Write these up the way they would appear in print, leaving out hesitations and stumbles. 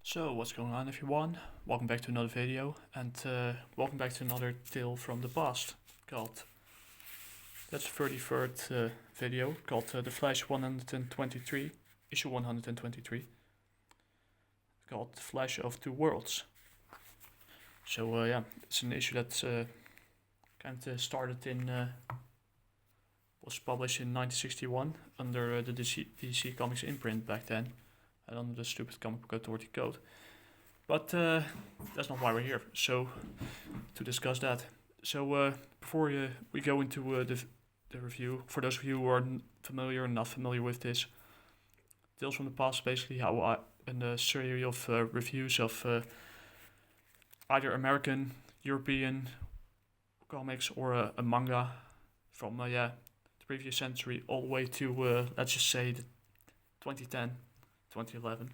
So, what's going on everyone? Welcome back to another video and welcome back to another tale from the past called, that's the 33rd video called The Flash 123, issue 123, called The Flash of Two Worlds. So yeah, it's an issue that kind of started in, was published in 1961 under the DC Comics imprint back then. And under the stupid comic book authority code. But that's not why we're here. So, to discuss that. So, before we go into the review, for those of you who are familiar or not familiar with this, Tales from the Past is basically how I, in a series of reviews of either American, European comics or a manga from the previous century all the way to, let's just say, 2010. 2011.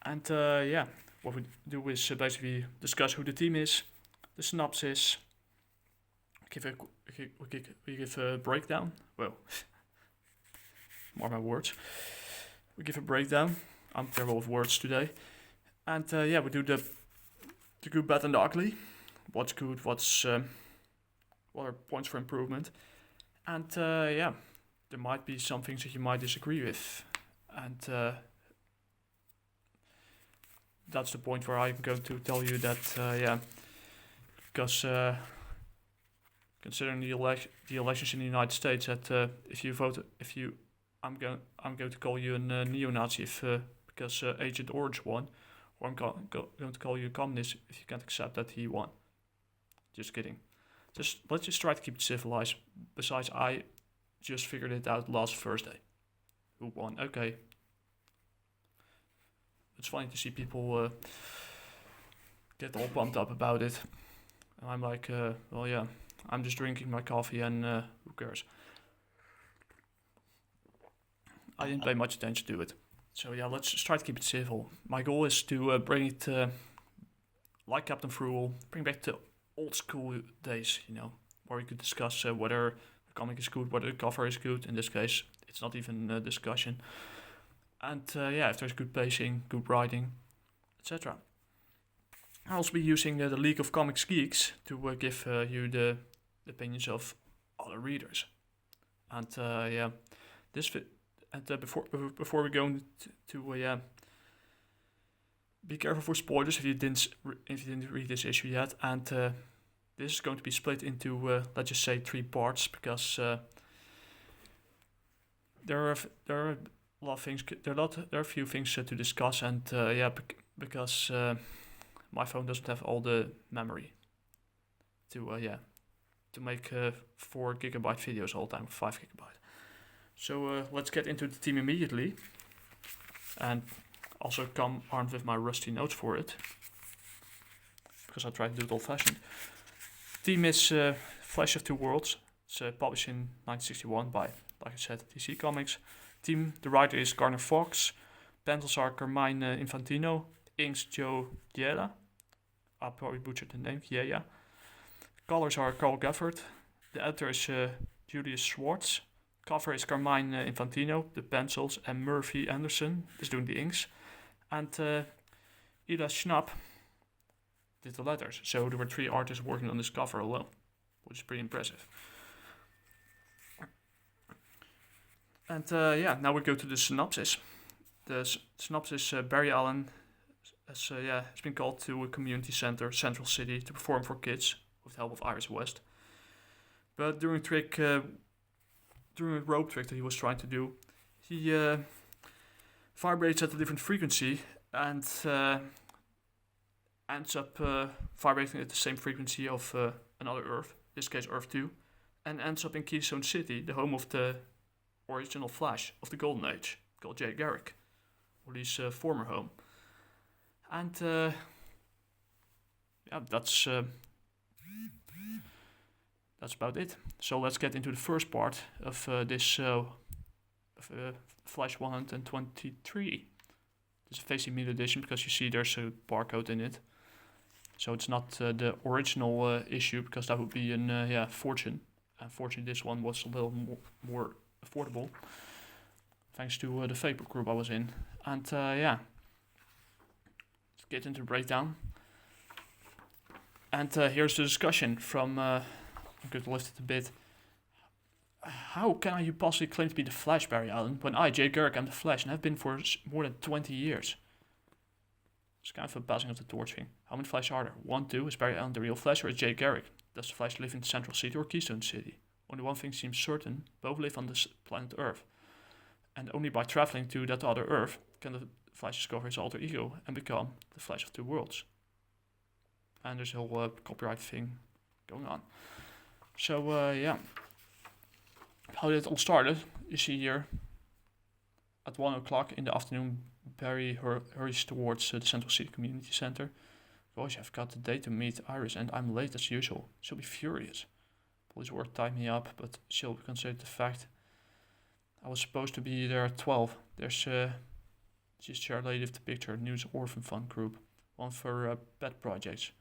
And yeah, what we do is basically discuss who the team is, the synopsis, we give a breakdown. Well, more my words. We give a breakdown. I'm terrible with words today. And yeah, we do the good, bad, and the ugly. What's good, what are points for improvement. And yeah, there might be some things that you might disagree with. And that's the point where I'm going to tell you that, yeah, because considering the elections in the United States, that if you vote, I'm going to call you a neo-Nazi because Agent Orange won, or I'm going to call you a communist if you can't accept that he won. Just kidding. Let's just try to keep it civilized. Besides, I just figured it out last Thursday. Who won? Okay. It's funny to see people get all pumped up about it. And I'm like, well, yeah, I'm just drinking my coffee and who cares? I didn't pay much attention to it. So yeah, let's just try to keep it civil. My goal is to bring it, like Captain Frugal, bring back to old school days, where we could discuss whether the comic is good, whether the cover is good. In this case, it's not even a discussion. And yeah, if there's good pacing, good writing, etc. I'll also be using the Leagueofcomicgeeks to give you the opinions of other readers. And yeah, before we go into yeah, be careful for spoilers if you didn't read this issue yet. And this is going to be split into let's just say 3 parts because there are a lot of things. There are a few things to discuss, and yeah, because my phone doesn't have all the memory to yeah, to make 4 gigabyte videos all the time, 5 gigabyte. So let's get into the team immediately, and also come armed with my rusty notes for it, because I try to do it old-fashioned. Team is Flash of Two Worlds. It's published in 1961 by, like I said, DC Comics. Team, the writer is Garner Fox. Pencils are Carmine Infantino. Inks Joe Giella. I probably butchered the name, Giella. Colors are Carl Gafford. The editor is Julius Schwartz. Cover is Carmine Infantino, the pencils, and Murphy Anderson is doing the inks. And Ida Schnapp did the letters. So there were 3 artists working on this cover alone, which is pretty impressive. And yeah, now we go to the synopsis. The synopsis, Barry Allen has been called to a community center, Central City, to perform for kids with the help of Iris West. But during a rope trick that he was trying to do, he vibrates at a different frequency and ends up vibrating at the same frequency of another Earth, in this case Earth 2, and ends up in Keystone City, the home of the original Flash of the Golden Age, called Jay Garrick, or his former home. And yeah, that's about it. So let's get into the first part of this Flash 123. It's a facing media edition because you see there's a barcode in it. So it's not the original issue, because that would be an fortune. Unfortunately, this one was a little more affordable, thanks to the Facebook group I was in. And yeah, get into the breakdown. And here's the discussion from, I'm going to lift it a bit. How can you possibly claim to be the Flash, Barry Allen, when I, Jay Garrick, am the Flash and have been for more than 20 years? It's kind of a passing of the torch thing. How many Flash are there? 1, 2, is Barry Allen the real Flash or is Jay Garrick? Does the Flash live in Central City or Keystone City? Only one thing seems certain, both live on this planet Earth. And only by traveling to that other Earth can the Flash discover his alter ego and become the Flash of two worlds. And there's a whole copyright thing going on. So, yeah. How it all started, you see here, at 1 o'clock in the afternoon, Barry hurries towards the Central City Community Center. Gosh, I've got the date to meet Iris and I'm late as usual. She'll be furious. Police work tied me up, but she'll consider the fact I was supposed to be there at 12. There's she's chair lady of the Picture News Orphan Fund group, one for pet projects.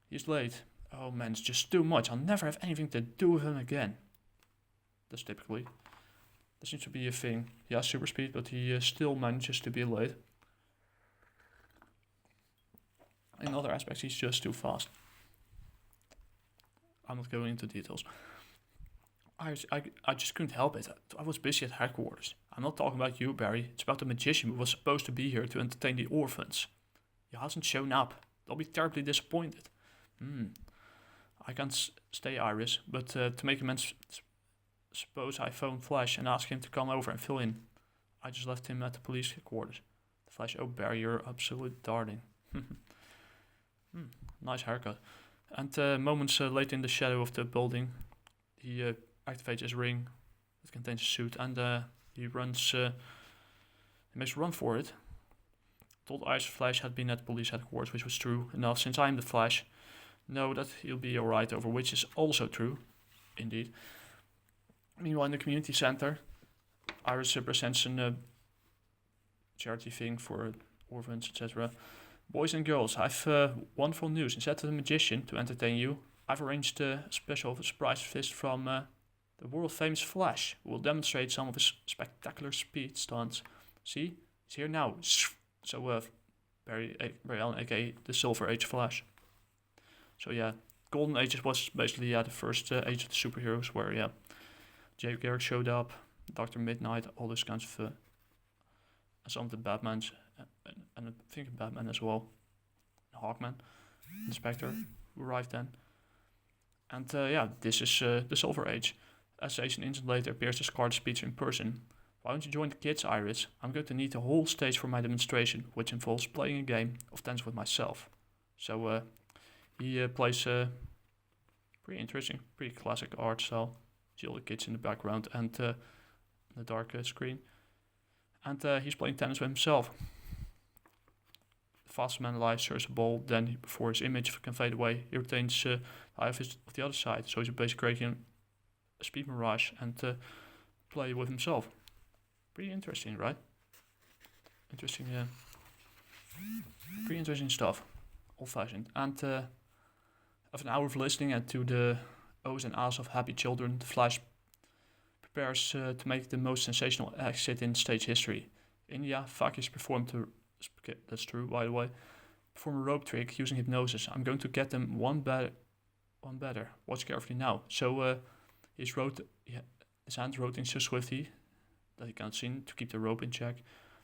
He's late. Oh man, it's just too much. I'll never have anything to do with him again. That's typically. There seems to be a thing. He has super speed, but he still manages to be late. In other aspects, he's just too fast. I'm not going into details. I just couldn't help it. I was busy at headquarters. I'm not talking about you, Barry. It's about the magician who was supposed to be here to entertain the orphans. He hasn't shown up. They'll be terribly disappointed. I can't stay, Iris, but to make amends, suppose I phone Flash and ask him to come over and fill in. I just left him at the police headquarters. The Flash, oh Barry, you're absolute darling. Nice haircut. And moments later in the shadow of the building, he activates his ring that contains a suit and he runs, he makes a run for it. Told Iris Flash had been at the police headquarters, which was true enough since I'm the Flash. Know that he'll be alright over, which is also true, indeed. Meanwhile, in the community center, Iris presents a charity thing for orphans, etc. Boys and girls, I've wonderful news. Instead of the magician to entertain you, I've arranged a special surprise visit from the world-famous Flash, who will demonstrate some of his spectacular speed stunts. See? He's here now. So, Barry Allen, aka the Silver Age Flash. So, yeah, Golden Age was basically the first age of the superheroes, where, Jay Garrick showed up, Dr. Midnight, all those kinds of, some of the Batmans, and I think Batman as well, Hawkman, Inspector, who arrived then. And this is the Silver Age. As an instant later appears the Scarlet Speedster in person. Why don't you join the kids, Iris? I'm going to need the whole stage for my demonstration, which involves playing a game of tennis with myself. So he plays pretty interesting, pretty classic art style. See all the kids in the background and the dark screen. And he's playing tennis with himself. The fastest man alive serves a ball, then before his image can fade away, he retains the eye of the other side. So he's basically creating a speed mirage and play with himself. Pretty interesting, right? Interesting, pretty interesting stuff. Old-fashioned. And after an hour of listening and to the O's and A's of happy children, the Flash prepares to make the most sensational exit in stage history. India, Fakis performed that's true, by the way, perform a rope trick using hypnosis. I'm going to get them one better. Watch carefully now. So his hand rotating so swiftly that he can't see to keep the rope in check.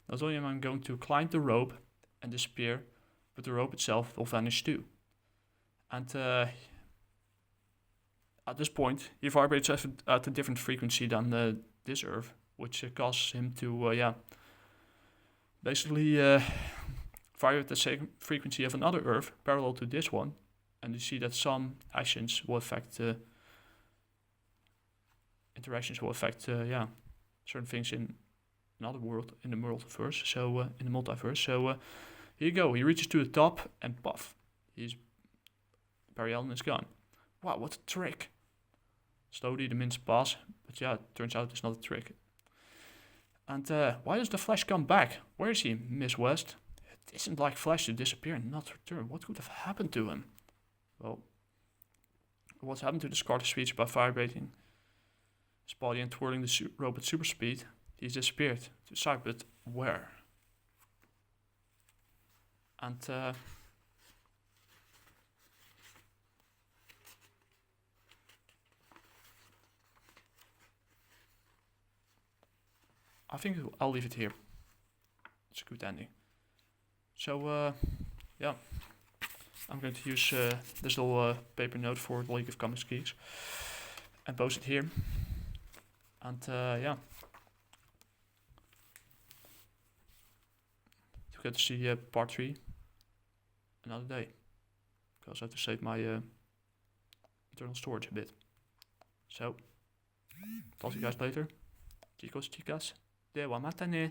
Not only am I going to climb the rope and disappear, but the rope itself will vanish too. And at this point, he vibrates at a different frequency than this Earth, which causes him to, basically vibrate the same frequency of another Earth, parallel to this one. And you see that some actions will affect, interactions will affect, certain things in another world, in the multiverse. So, in the multiverse. So, here you go. He reaches to the top and puff. Barry Allen is gone. Wow, what a trick. Slowly the minutes pass, but it turns out it's not a trick. And why does the Flash come back? Where is he, Miss West? It isn't like Flash to disappear and not return. What could have happened to him? Well, what's happened to the Scarlet Speedster by vibrating his body and twirling the rope at super speed? He's disappeared to sight, but where? And I think I'll leave it here. It's a good ending. So yeah, I'm going to use this little paper note for the League of Comics Geeks and post it here. And yeah, you get to see part 3 another day, because I have to save my internal storage a bit. So, talk to you guys later. Chicos, chicas, de wa mata ne.